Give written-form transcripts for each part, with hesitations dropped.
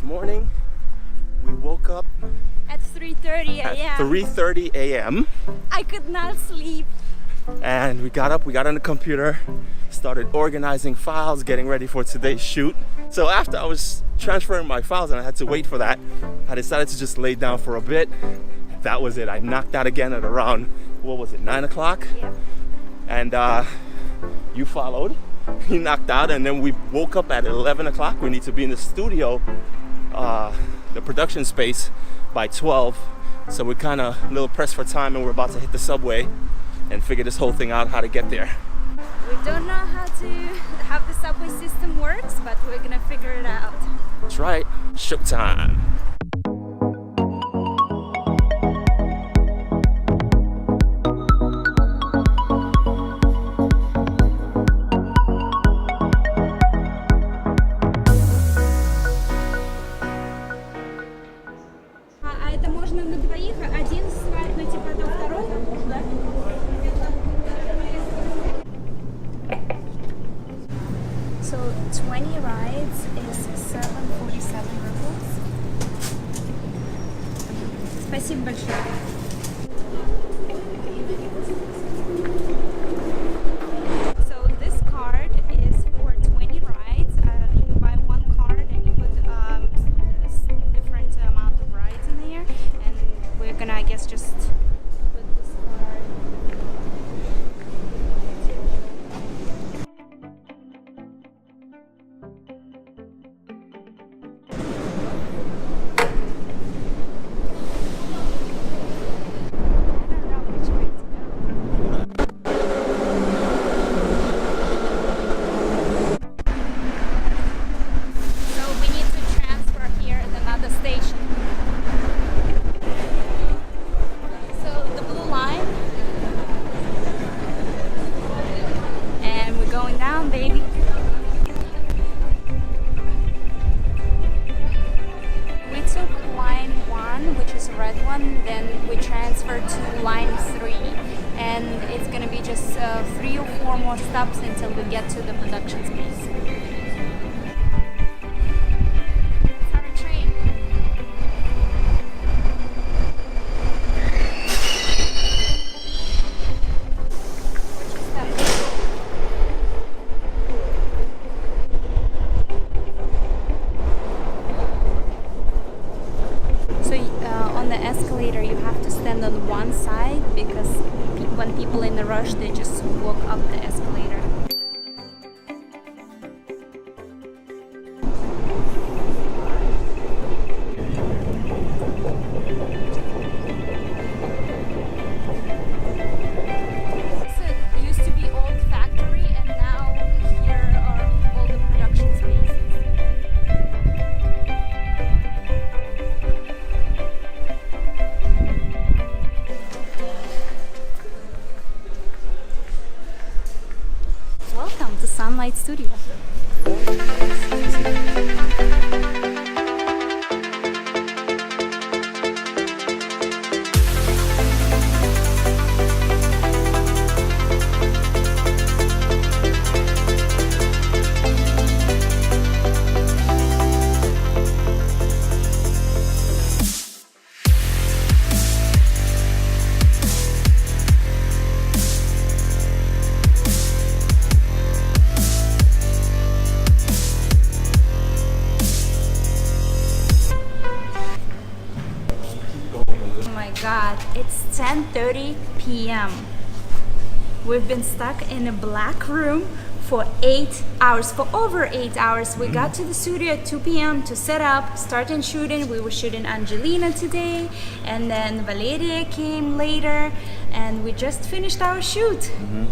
This morning, we woke up at 3:30 a.m. at 3:30 a.m. I could not sleep. And we got up, we got on the computer, started organizing files, getting ready for today's shoot. So after I was transferring my files and I had to wait for that, I decided to just lay down for a bit. That was it. I knocked out again at around, 9 o'clock? Yep. And you followed. You knocked out, and then we woke up at 11 o'clock. We need to be in the studio, the production space, by 12. So we're kind of a little pressed for time, and we're about to hit the subway and figure this whole thing out, how to get there. We don't know how the subway system works, but we're gonna figure it out. That's right, showtime. Это можно на двоих, один слайд, но типа до второго, да? So 20 rides is 747 rubles. Спасибо большое. So this card is for 20 rides. You buy one card and you put different amount of rides in there, and we're gonna, I guess, just put this card. I don't know which way to go. So we need to transfer here at another station. So the blue line. And we're going down, baby. We took line 1, which is a red one, then we transferred to line 3, and it's gonna be just 3 or 4 more stops until we get to the production space. It's our train. Which is that? So on the escalator you have to stand on one side because when people in a rush they just walk up the escalator. This used to be old factory, and now here are all the production spaces. Welcome to Sunlight Studio. Oh my god, it's 10:30 p.m. We've been stuck in a black room for 8 hours, for over 8 hours. We got to the studio at 2 p.m. to set up, starting shooting. We were shooting Angelina today, and then Valeria came later, and we just finished our shoot.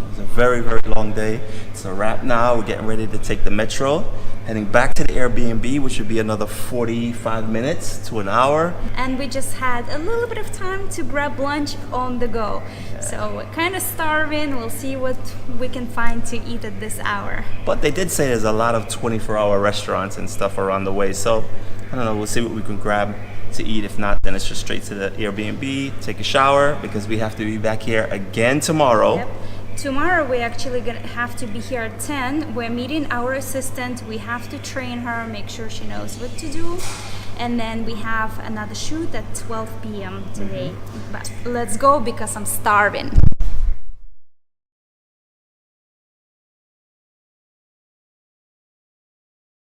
It's a very, very long day. It's a wrap now. We're getting ready to take the metro, heading back to the Airbnb, which should be another 45 minutes to an hour. And we just had a little bit of time to grab lunch on the go. So we're kind of starving. We'll see what we can find to eat at this hour. But they did say there's a lot of 24-hour restaurants and stuff around the way. So I don't know, we'll see what we can grab to eat. If not, then it's just straight to the Airbnb, take a shower, because we have to be back here again tomorrow. Yep. Tomorrow we actually gonna have to be here at 10. We're meeting our assistant. We have to train her, make sure she knows what to do. and then we have another shoot at 12 p.m. today. But let's go because I'm starving.